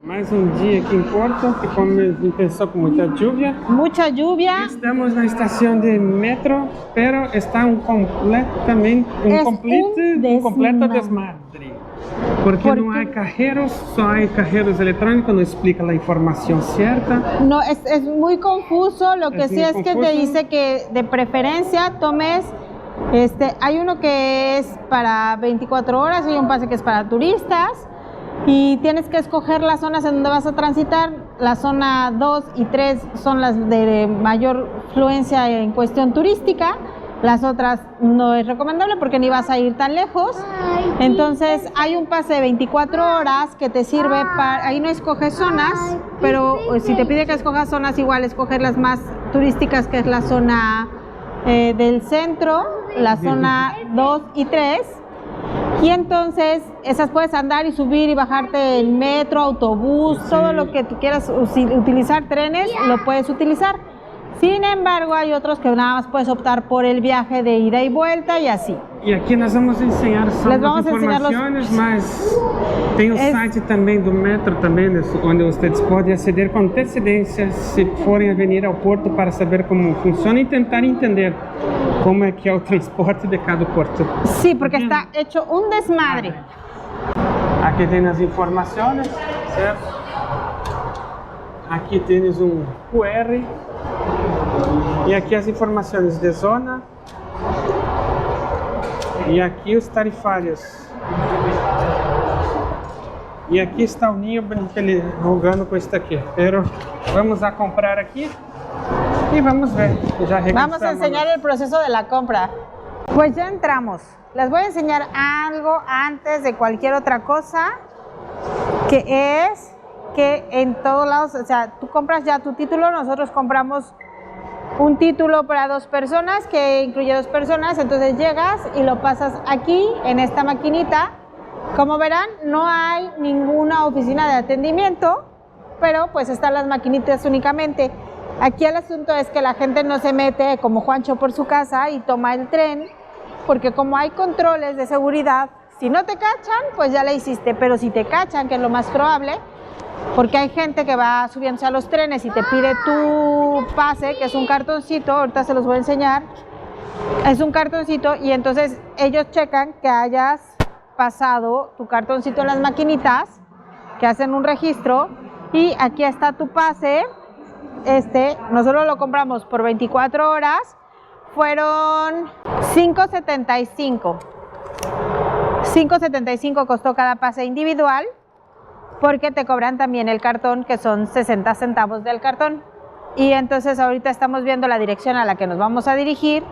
Mais dia aqui em Porto, que começou com muita lluvia. Mucha lluvia. Estamos na estação de metro, pero está completo desmadre. Porque não há carreiros, só há carreiros eletrônicos, não explica a informação certa. No, es muy confuso. Lo que sí es que te dice que de preferencia tomes, hay uno que es para 24 horas y un pase que es para turistas. Y tienes que escoger las zonas en donde vas a transitar. La zona 2 y 3 son las de mayor fluencia en cuestión turística. Las otras no es recomendable porque ni vas a ir tan lejos. Entonces hay un pase de 24 horas que te sirve para... Ahí no escoges zonas, pero si te pide que escojas zonas, igual escoger las más turísticas, que es la zona del centro, la zona 2 y 3. Y entonces esas puedes andar y subir y bajarte el metro, autobús, todo lo que tú quieras utilizar, trenes, lo puedes utilizar. Sin embargo, hay otros que nada más puedes optar por el viaje de ida y vuelta y así. E aqui nós vamos ensinar só as informações, mas tem o site também do metro também, onde vocês podem aceder com antecedência se forem a vir ao Porto para saber como funciona e tentar entender como é que é o transporte de cada porto. Sí, porque está hecho un desmadre. Aqui tem as informações, certo? Aqui tens um QR e aqui as informações de zona. E aqui os tarifários. E aqui está o ninho jogando com isso aqui. Pero vamos a comprar aqui y vamos a ver. Vamos a enseñar el proceso de la compra. Pues ya entramos. Les voy a enseñar algo antes de cualquier otra cosa, que es que en todos lados, o sea, tú compras ya tu título, nosotros compramos un título para 2 personas que incluye 2 personas, entonces llegas y lo pasas aquí en esta maquinita. Como verán, no hay ninguna oficina de atendimiento, pero pues están las maquinitas únicamente. Aquí el asunto es que la gente no se mete como Juancho por su casa y toma el tren, porque como hay controles de seguridad, si no te cachan, pues ya la hiciste, pero si te cachan, que es lo más probable, porque hay gente que va subiéndose a los trenes y te pide tu pase, que es un cartoncito, ahorita se los voy a enseñar, es un cartoncito y entonces ellos checan que hayas pasado tu cartoncito en las maquinitas, que hacen un registro y aquí está tu pase. Nosotros lo compramos por 24 horas, fueron $5.75. $5.75 costó cada pase individual, porque te cobran también el cartón, que son 60 centavos del cartón. Y entonces ahorita estamos viendo la dirección a la que nos vamos a dirigir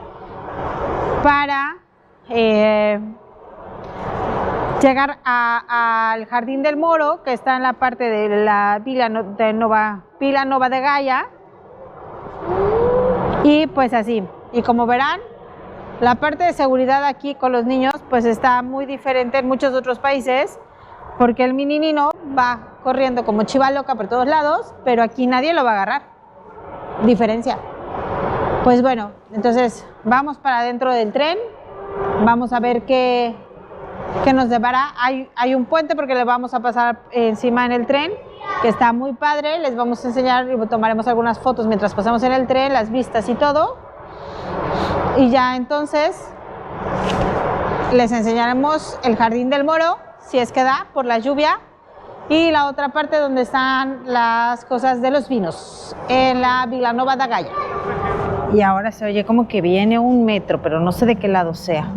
para llegar al Jardín del Moro, que está en la parte de la Vila Nova de Gaia. Y pues así. Y como verán, la parte de seguridad aquí con los niños pues está muy diferente en muchos otros países, porque el mini Nino va corriendo como chiva loca por todos lados, pero aquí nadie lo va a agarrar. Diferencia. Pues bueno, entonces vamos para adentro del tren, vamos a ver qué nos depara. Hay un puente porque le vamos a pasar encima en el tren, que está muy padre. Les vamos a enseñar y tomaremos algunas fotos mientras pasamos en el tren, las vistas y todo. Y ya entonces les enseñaremos el Jardín del Moro, si es que da, por la lluvia, y la otra parte donde están las cosas de los vinos, en la Vila Nova de Gaia. Y ahora se oye como que viene un metro, pero no sé de qué lado sea.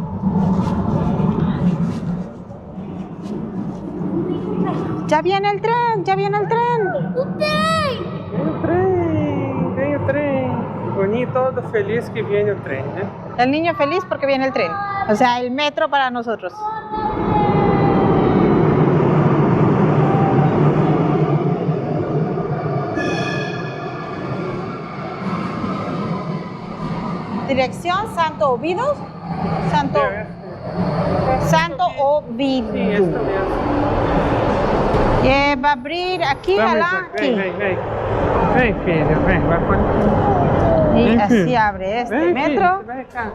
¡Ya viene el tren! ¡Ya viene el tren! ¡Un tren! ¡Viene el tren! O niño todo feliz que viene el tren, ¿eh? El niño feliz porque viene el tren. O sea, el metro para nosotros. Dirección Santo Ovidio. Santo Ovidio. Sí, esto mismo. Va a abrir aquí, aquí. Ven, filho, ven, vai por... Y así abre este metro. Filho, ven acá.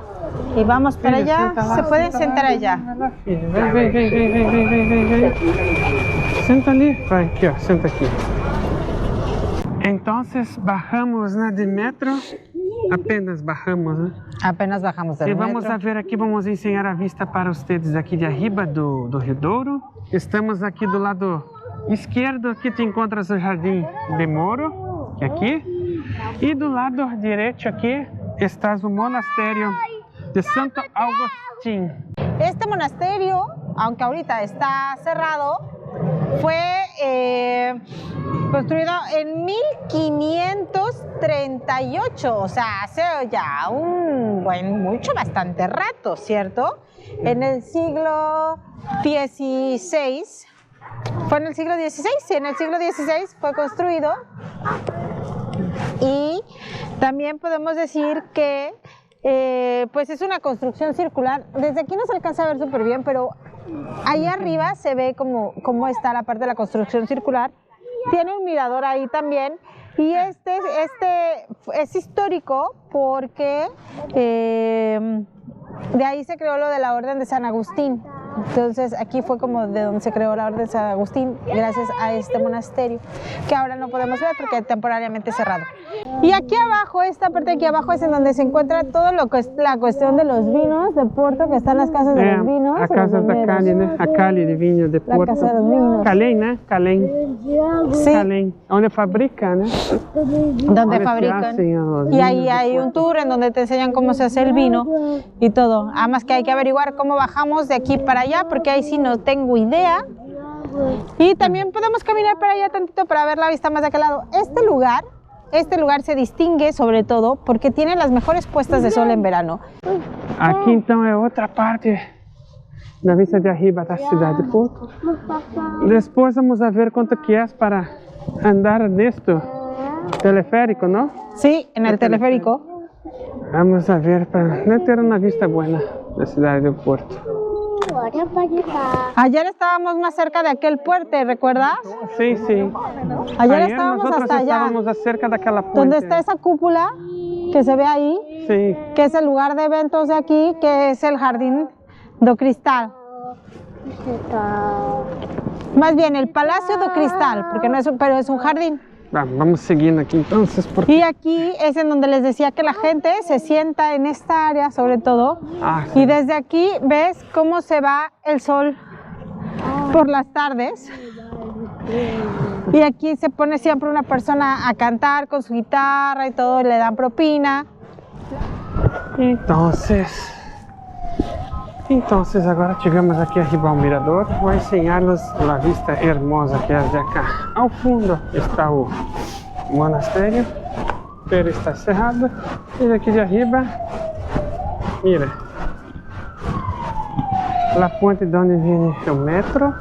Y vamos para allá. Se pueden sentar allá. Ven. Senta ali, vai aqui, ó, senta aqui. Entonces bajamos, né, de metro, apenas bajamos, né? Apenas bajamos del E metro. vamos a ver aqui, vamos ensinar a vista para vocês aqui de arriba do Rio Douro. Estamos aqui do lado esquerdo, aqui te encontras o Jardim de Moro, que é aqui. E do lado direito aqui está o monastério de Santo Agustín. Este monasterio, aunque ahorita está cerrado, fue construido en 1538, o sea, hace ya bastante rato, ¿cierto? En el siglo XVI, fue en el siglo XVI, sí, en el siglo XVI fue construido. Y también podemos decir que pues es una construcción circular. Desde aquí no se alcanza a ver súper bien, pero ahí arriba se ve cómo está la parte de la construcción circular. Tiene un mirador ahí también. Y este es histórico porque de ahí se creó lo de la Orden de San Agustín. Entonces aquí fue como de donde se creó la Orden de San Agustín, gracias a este monasterio, que ahora no podemos ver porque temporariamente cerrado. Y aquí abajo, esta parte de aquí abajo es en donde se encuentra todo lo que es la cuestión de los vinos de Porto, que están las casas de los vinos. A casa da Cali, né? A Cali de vinho de Porto. La casa de los vinos. Calém, né? Calém. Sí. Calém. Onde fabrica, né? Donde fabrican. Y ahí hay un tour en donde te enseñan cómo se hace el vino y todo. Además que hay que averiguar cómo bajamos de aquí para allá, porque ahí sí no tengo idea. Y también podemos caminar para allá tantito para ver la vista más de aquel lado. Este lugar se distingue sobre todo porque tiene las mejores puestas de sol en verano. Aqui então é outra parte da vista de arriba da cidade de Porto. Depois vamos a ver quanto que é para andar neste teleférico, não? Sí, en el teleférico. Vamos a ver para ter uma vista buena da cidade de Porto. Ayer estábamos más cerca de aquel puente, ¿recuerdas? Sí, sí. Ayer estábamos nosotros hasta allá. estábamos acerca de aquella puente. Donde está esa cúpula que se ve ahí, Sí. que es el lugar de eventos de aquí, que es el Jardín do Cristal. Más bien el Palacio do Cristal, porque no es pero es un jardín. Vamos seguindo aqui entonces porque... Y aquí es en donde les decía que la gente se sienta en esta área sobre todo. Sí. Y desde aquí ves cómo se va el sol por las tardes. Y aquí se pone siempre una persona a cantar con su guitarra y todo, y le dan propina. Entonces agora chegamos aqui arriba ao mirador. Vou ensinar-los a vista hermosa que é de acá. Ao fundo está o monastério, pero está cerrado. E daqui de arriba, mira, a ponte de onde vem o metro.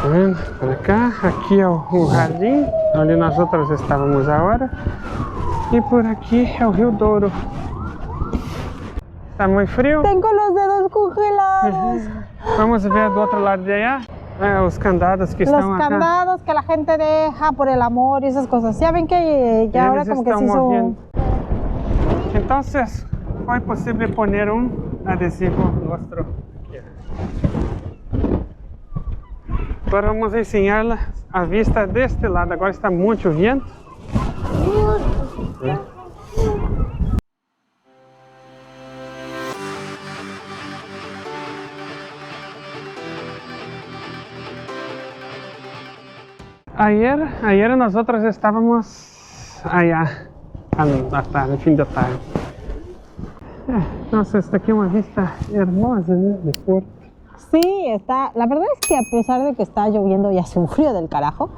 Tá vendo? Para cá, aqui é o jardim, onde nós outros estávamos agora. E por aqui é o Rio Douro. Está muy frío. Tengo los dedos congelados. Vamos a ver do outro lado de allá. Os candados que estão Los acá. candados que la gente deja por el amor y esas cosas. Ya ven que ya ahora como que se hizo... Entonces, foi possível poner adesivo nuestro. Agora vamos ensinar a vista deste lado. Agora está muito vento. Ayer nosotros estábamos allá hasta el fin de tarde. Entonces, está aquí una vista hermosa, ¿no? De Porto. Sí, está. La verdad es que a pesar de que está lloviendo y hace un frío del carajo,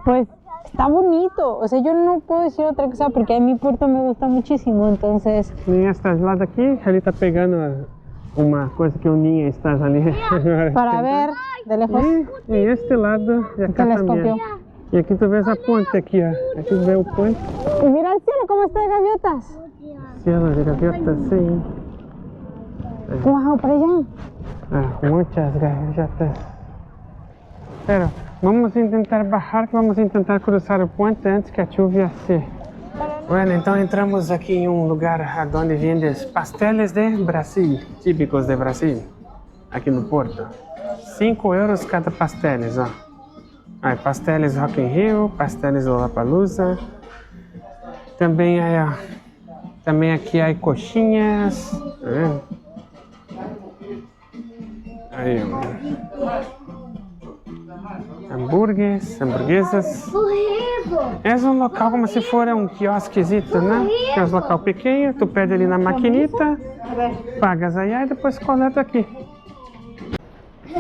pues está bonito. O sea, yo no puedo decir otra cosa porque a mí Porto me gusta muchísimo, entonces... E este lado aqui, ele está pegando uma coisa que o ninho está ali. Para ver de lejos. E este lado, e acá telescopio. também. E aqui tu vês a ponte aqui, ó. Aqui tu vê o ponte. Y mira el cielo, cómo está de gaviotas. Cielo de gaviotas, sim. Wow, para allá. Muitas gaviotas. Pero vamos tentar bajar, vamos tentar cruzar o ponte antes que a chuva se... Bueno, então entramos aqui em lugar onde vendem pasteles de Brasil, típicos de Brasil. aqui no Porto. 5 euros cada pasteles, ó. Aí, pasteles Rock in Rio, pasteles Lollapalooza. Também aí, ó. Também aqui há coxinhas. Tá vendo? Aí, ó. Hamburguesas. É um local como se fosse um quiosquezito, né? Que é um local pequeno, tu pede ali na maquinita, pagas aí e depois coleta aqui.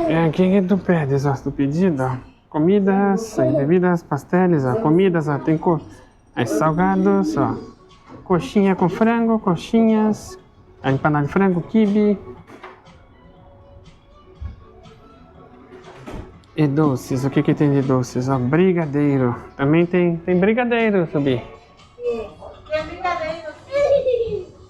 É aqui que tu pedes, ó, tu pedido, ó. Comidas, bebidas, pasteles, ó. Comidas, ó, tem aí, salgados, ó. Coxinha com frango, coxinhas, a empanada de frango, quibe. E doces, o que tem de doces? Ó, brigadeiro. Também tem brigadeiro, Subi. Tem brigadeiro.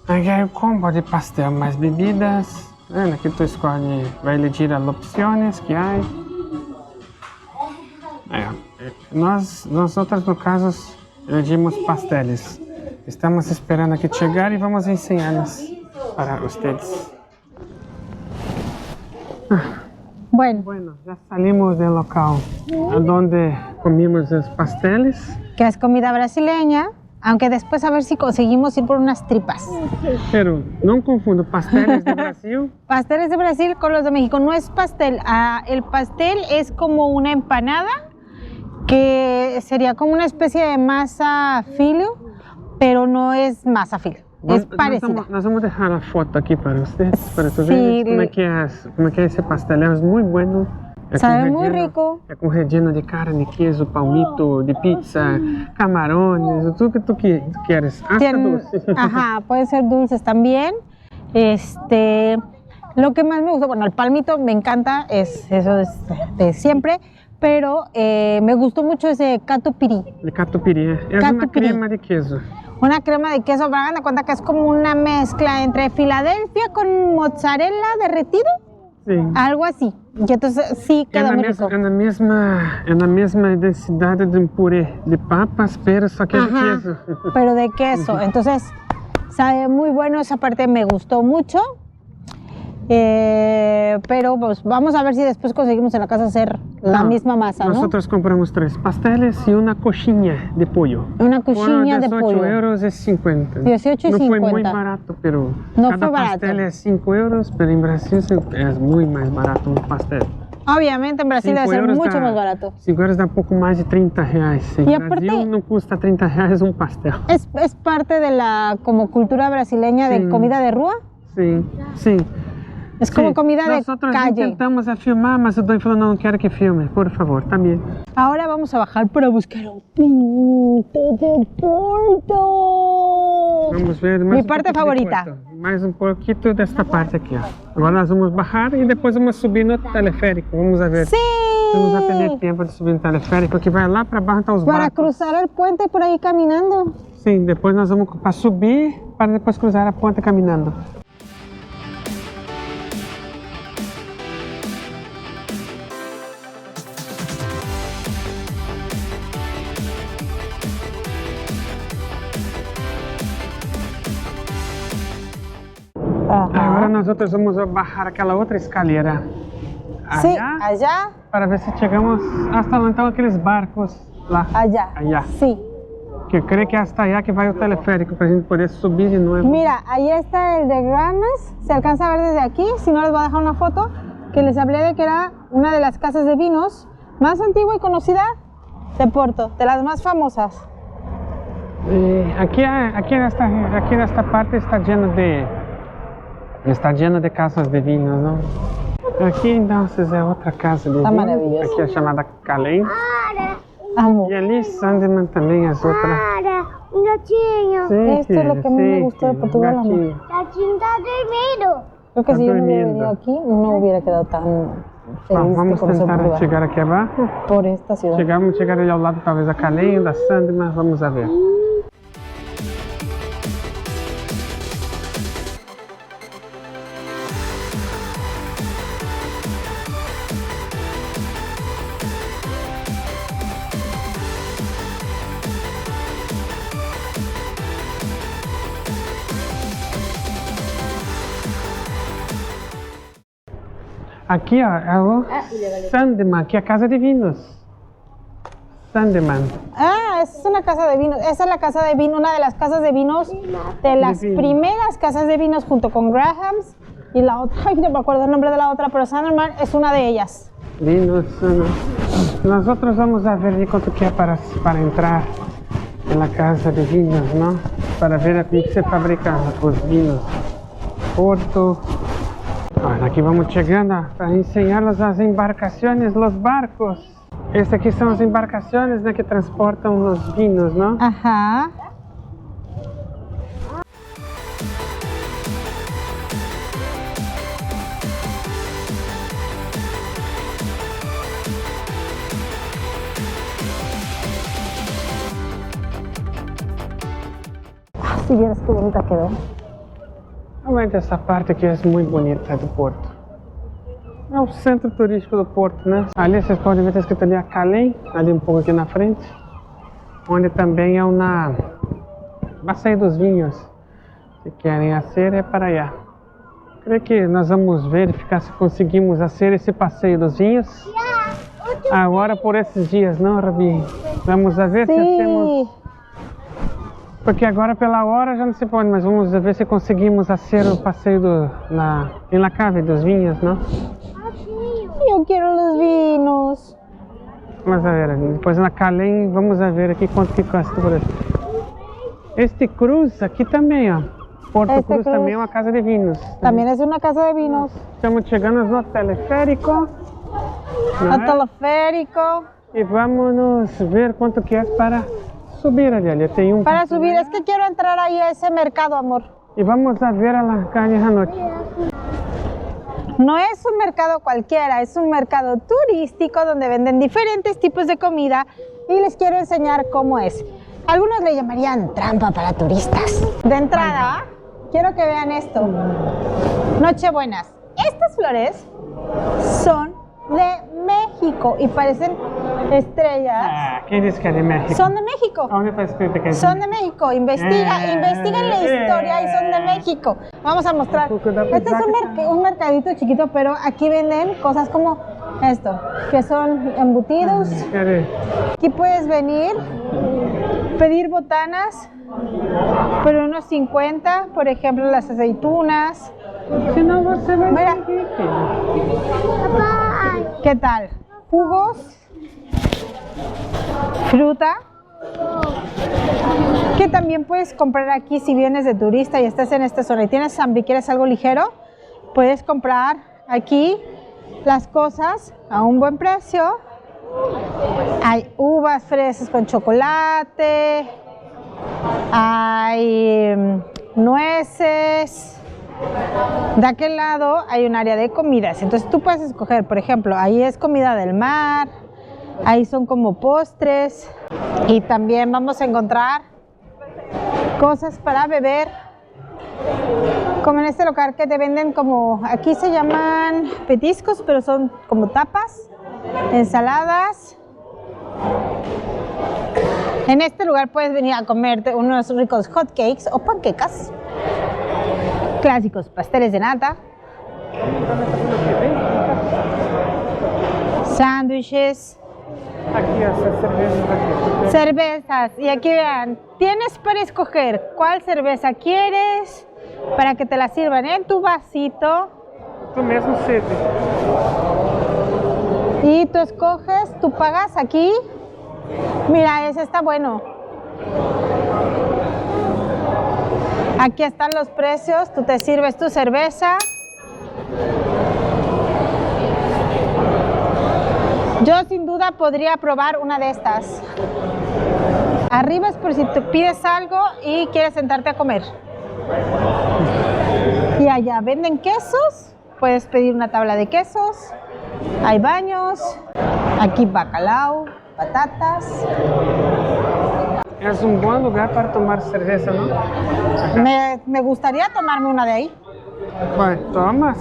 Aqui é o combo de pastel, mais bebidas. Aqui tu escolhe, vai elegir as opções que há. Nós outras, no caso, elegimos pasteles. Estamos esperando aqui chegar e vamos ensiná-los para vocês. Bueno, ya salimos del local donde comimos los pasteles. Que es comida brasileña, aunque después a ver si conseguimos ir por unas tripas. Pero no confundo pasteles de Brasil. Pasteles de Brasil con los de México. No es pastel. El pastel es como una empanada, que sería como una especie de masa filo, pero no es masa filo. Es parecida. Nós vamos deixar a foto aqui para vocês, para tu ver como é que é esse pastel. É muito bueno. Sabe muy rico. É com relleno de carne, queijo, palmito, de pizza, camarones, tudo que tú quieres. Hasta dulces. Ajá, puede ser dulces también. Lo que más me gusta, bueno, el palmito me encanta, es eso de siempre, pero me gustó mucho ese catupiry. El catupiry, es una crema de queso. Una crema de queso, para hagan de cuenta que es como una mezcla entre Filadelfia con mozzarella derretido. Sí. Algo así. Y entonces sí queda muy rico. En la misma densidad de un puré de papas, pero só que de queso. Pero de queso. Entonces sabe muy bueno, esa parte me gustó mucho. Pero pues vamos a ver si después conseguimos en la casa hacer la misma masa, ¿no? Nosotros compramos 3 pasteles y una coxinha de pollo. Una coxinha de pollo. 18,50 €. 18,50 €. No fue muy barato, pero no cada pastel es 5 €, pero en Brasil es muy más barato un pastel. Obviamente en Brasil debe ser mucho más barato. 5 € dá pouco mais de 30 reais. En Brasil no custa 30 reais un pastel. Es parte de la como cultura brasileña de comida de rua. Sí, sí. Es como comida de Nosotros calle. Intentamos a filmar, mas o Dom falou, no quiero que filme, por favor, también. Ahora vamos a bajar para buscar un pinto de Porto. Vamos ver Mi parte favorita. Mais um pouquinho desta parte aqui, ó. Agora nós vamos bajar e depois vamos subir no teleférico. Vamos a ver. Sim! Vamos a ter tempo de subir no teleférico, que vai lá para baixo, tá os barcos. Para cruzar el puente por aí caminhando. Sim, depois nós vamos para subir, para depois cruzar a ponte caminhando. Agora nós outros vamos baixar aquela outra escaleira. Sim, allá. Para ver se chegamos hasta lá, então aqueles barcos lá. Allá. Allá. Sim. Que eu creio que é hasta allá que vai o teleférico para a gente poder subir de nuevo. Mira, ahí está el de Granas. Se alcanza a ver desde aquí. Si no, les voy a dejar una foto que les hablé de que era una de las casas de vinos más antigua y conocida de Porto, de las más famosas. Aqui nesta parte está lleno de casas de vinhos, não? Aqui então é outra casa de vinhos. Maravilhoso. Aqui é chamada Calém. Amo. E ali Sandeman também as outras. Un gatinho. Sim, Esto es lo que a mí me gustó de Portugal, amor. El gatinho está dormindo. Creo que Está si yo no hubiera durmiendo. venido aquí, no hubiera quedado tan feliz de Vamos conocer tentar Portugal. chegar aqui abaixo. Por esta ciudad. Chegar ali ao lado talvez da Calém, da Sandeman, vamos a ver. Aqui, ó, é o Sandeman, que é a casa de vinhos. Sandeman. Ah, esa es una casa de vinos. Esa es la casa de vino, una de las casas de vinos, de las primeras casas de vinos junto con Graham's. Y la otra, ay, no me acuerdo el nombre de la otra, pero Sandeman es una de ellas. Vinos, nosotros vamos a ver cuánto que é para entrar na casa de vinhos, não? Para ver como se fabrica os vinhos. Porto. Olha, aqui vamos chegando para ensinar-los as embarcações, os barcos. Estas aqui são as embarcações, né, que transportam os vinhos, não? Ajá. Si vieras qué bonita quedó. Realmente essa parte aqui é muito bonita do Porto. É o centro turístico do Porto, né? Ali vocês podem ver, está escrito ali a Calém, ali um pouco aqui na frente, onde também é uma passeio dos vinhos. Se querem fazer, é para allá. Creio que nós vamos verificar se conseguimos fazer esse passeio dos vinhos agora por esses dias, não, Rabi? Vamos ver se temos. Porque agora pela hora já não se pode, mas vamos ver se conseguimos fazer o passeio em la cave dos vinhos, não? Eu quero os vinhos. Vamos ver, depois na Calém, vamos ver aqui quanto que custa por aqui. Este Cruz aqui também, ó. Porto Cruz também é uma casa de vinhos. Também é uma casa de vinhos. Estamos chegando no teleférico. Al teleférico. E vamos ver quanto que é para subir ali. Tem um para subir, es que quiero entrar ahí a ese mercado, amor. Y vamos a ver a la calle anoche. No es un mercado cualquiera, es un mercado turístico donde venden diferentes tipos de comida y les quiero enseñar cómo es. Algunos le llamarían trampa para turistas. De entrada, quiero que vean esto. Nochebuenas. Estas flores son de México y parecen estrellas. ¿Quién dice que es de México? Son de México. ¿A dónde está escrito que es? Son de México. Investiguen la historia y son de México. Vamos a mostrar. Este es un mercadito chiquito, pero aquí venden cosas como esto, que son embutidos. Aquí puedes venir, pedir botanas, pero unos 50, por ejemplo, las aceitunas. Mira. ¿Qué tal? Jugos, fruta, que también puedes comprar aquí si vienes de turista y estás en esta zona y tienes hambre y quieres algo ligero, puedes comprar aquí las cosas a un buen precio. Hay uvas, fresas con chocolate, hay nueces. De aquel lado hay un área de comidas, entonces tú puedes escoger, por ejemplo, ahí es comida del mar, ahí son como postres y también vamos a encontrar cosas para beber, como en este local que te venden como, aquí se llaman petiscos, pero son como tapas, ensaladas. En este lugar puedes venir a comerte unos ricos hot cakes o panquecas. Clásicos, pasteles de nata, sándwiches, cervezas. Y aquí vean, tienes para escoger cuál cerveza quieres para que te la sirvan en tu vasito. Tú mismo sirve. Y tú escoges, tú pagas aquí. Mira, ese está bueno. Aquí están los precios, tú te sirves tu cerveza. Yo sin duda podría probar una de estas. Arriba es por si te pides algo y quieres sentarte a comer. Y allá venden quesos, puedes pedir una tabla de quesos. Hay baños, aquí bacalao, patatas. Es un buen lugar para tomar cerveza, ¿no? Me gustaría tomarme una de ahí. Bueno, tomas.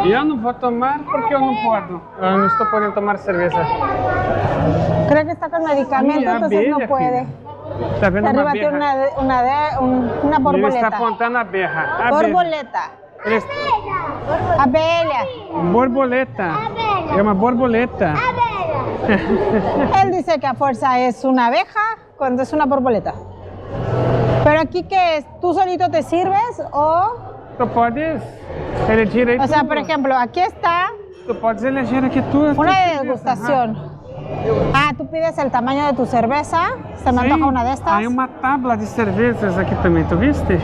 Eu não vou tomar porque eu não posso. Eu não estou podendo tomar cerveja. Creo que está con medicamento, entonces no puede. Está vendo Arriba uma tiene abelha. una Ele borboleta. está apontando a abelha. Borboleta. Ele está... Abelha. Borboleta. É uma borboleta. Él dice que a fuerza es una abeja cuando es una borboleta. Pero aquí, ¿qué es? ¿Tú solito te sirves o...? Tu podes elegir aí. O sea, por ejemplo, aquí está Tu podes elegir aqui tudo. una de degustación. Ah, tú pides el tamaño de tu cerveza. Se me antoja una de estas. Hay uma tabla de cervejas aqui também, tu viste?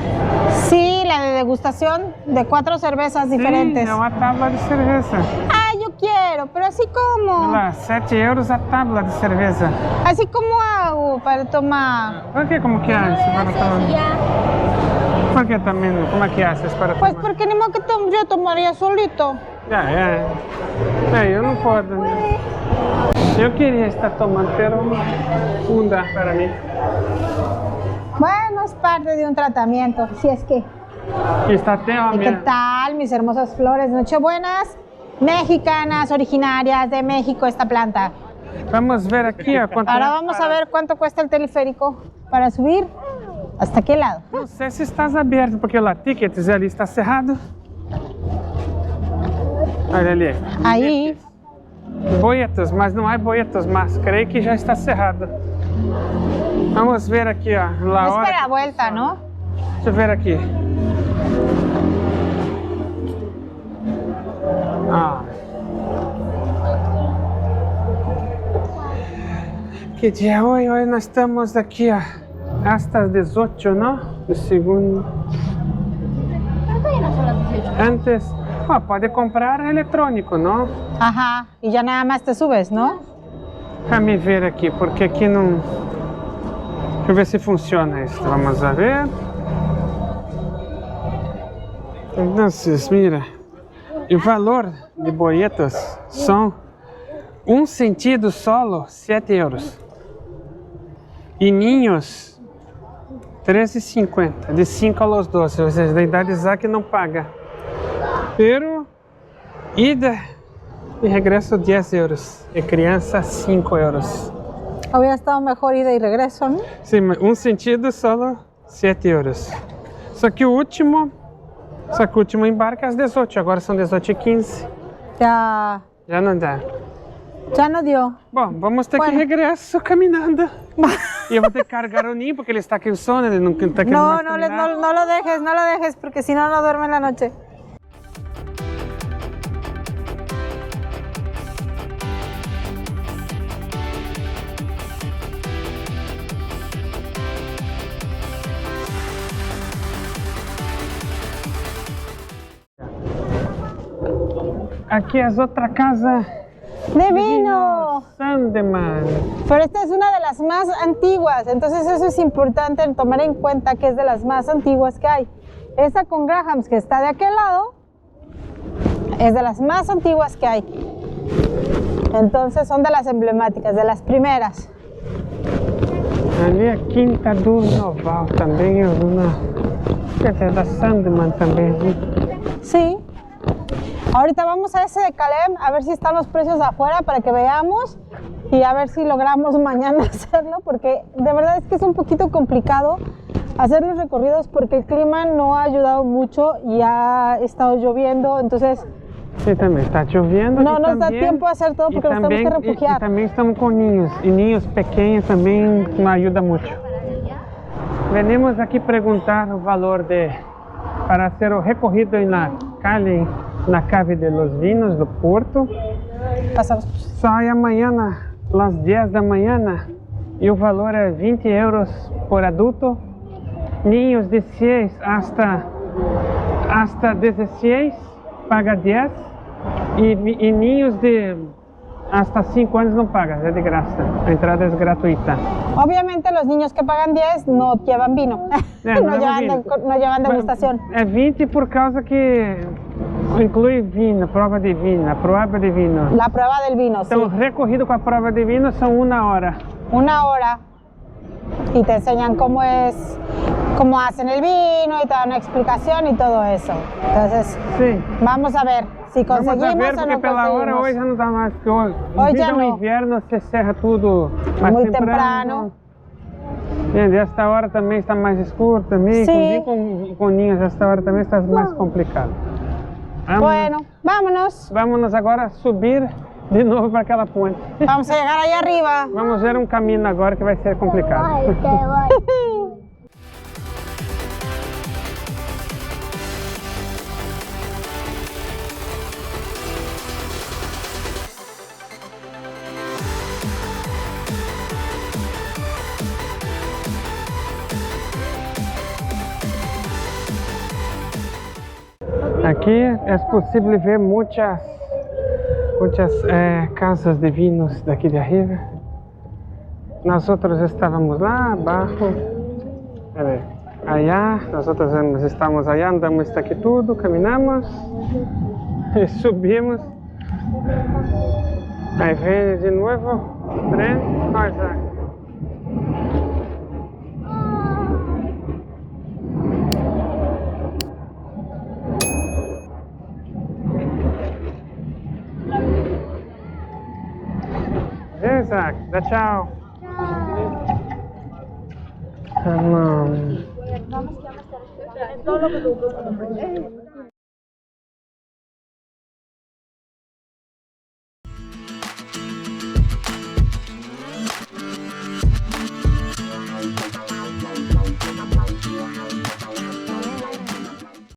Sí, la de degustación de 4 cervezas diferentes. Sim, é uma tabla de cerveja. Ah, yo quiero, pero así como. Olha lá, 7 euros a tabla de cerveja. Así como hago para tomar. Por que como que haces para tomar? Por que também? Como é que haces para tomar? Pues porque ni modo que yo tomaría solito. Eu não posso. Eu queria estar tomando, pero não dá para mim. Bueno, es parte de un tratamiento, si es que. Aqui está até a ¿Y qué minha... tal, mis hermosas flores nochebuenas mexicanas, originarias de México, esta planta? Vamos ver aqui, ó. Ahora vamos a ver cuánto cuesta el teleférico para subir hasta aquel lado. Não sei se estás aberto, porque lá tickets ali está cerrado. Olha ali. Ahí. Boletos, mas não há boletos, mas creio que já está cerrado. Vamos ver aqui, ó. La Es hora para la que vuelta, funciona. ¿no? Deixa eu ver aqui. Que dia hoje? Hoje nós estamos aqui, ó. Hasta as 18, não? Do segundo. Antes. Ó, pode comprar eletrônico, não? Ajá, y ya nada más te subes, ¿no? Déjame ver aqui, porque aqui não... Deixa eu ver se funciona isso. Vamos a ver. Então, mira. O valor de boletos são um sentido solo, 7 euros. E ninhos, 13,50. De 5 a los 12. Ou seja, da idade Isaac não paga. Pero, ida e regresso 10 euros. E criança, 5 euros. Hubiera estado mejor ida y regreso, ¿no? Sim, um sentido solo 7 euros. Só que o último embarque às 18, agora são 18h15. Ya Já não dá. no dio. Bom, vamos ter que regresso caminhando. E eu vou ter que carregar o ninho porque ele está com sono, ele não está querendo No, mais caminar. no lo dejes, porque si no, no duerme en la noche. Aqui é outra casa ¡De vino! Sandeman. Pero esta es una de las más antiguas, entonces eso es importante tomar en cuenta que es de las más antiguas que hay. Esta con Grahams que está de aquel lado es de las más antiguas que hay. Entonces son de las emblemáticas, de las primeras. Ali a Quinta do Noval também é uma... É da Sandeman também. Sí. Ahorita vamos a ese de Calem, a ver si están los precios afuera para que veamos y a ver si logramos mañana hacerlo, porque de verdad es que es un poquito complicado hacer los recorridos porque el clima no ha ayudado mucho y ha estado lloviendo, entonces... Sí, também está chovendo. No nos da tiempo a hacer todo porque nos tenemos que refugiar. E também estamos com ninhos, e ninhos pequenos também não ajuda muito. Venimos aqui perguntar o valor para ser o recorrido na calle, na Cave de los Vinos do Porto. Pasamos. Sai amanhã às 10 da manhã e o valor é 20 euros por adulto. Ninhos de 6 hasta 16 paga 10 e ninhos de hasta 5 anos não paga, é de graça. A entrada é gratuita. Obviamente los niños que pagan 10 no llevan vino, no llevan degustación. É 20 por causa que inclui vinho, prova de vinho, a prova de vinho. La prueba del vino, Então, o sí. recorrido com a prova de vinho são 1 hora. 1 hora y te enseñan cómo hacen el vino y te dan una explicación y todo eso. Entonces, Sim. vamos a ver si conseguimos Vamos a ver, o porque no pela hora conseguimos. hoje já não dá mais. Porque Hoje devido já ao não. inverno se cerra tudo mais Muy temprano. Gente, esta hora também está mais escuro também. Sí. Com niños, esta hora também está mais complicado. Bueno, vámonos. Vamos agora subir de novo para aquela ponte. Vamos a llegar allá arriba. Vamos ver um caminho agora que vai ser complicado. Vai, vai. Aqui é possível ver muitas casas de vinos daqui de arriba. Nós outros estávamos lá abaixo. Allá, nós outros estamos allá, andamos aqui tudo, caminhamos e subimos. Aí vem de novo o trem. Olha. Isaac, dá tchau. Tchau.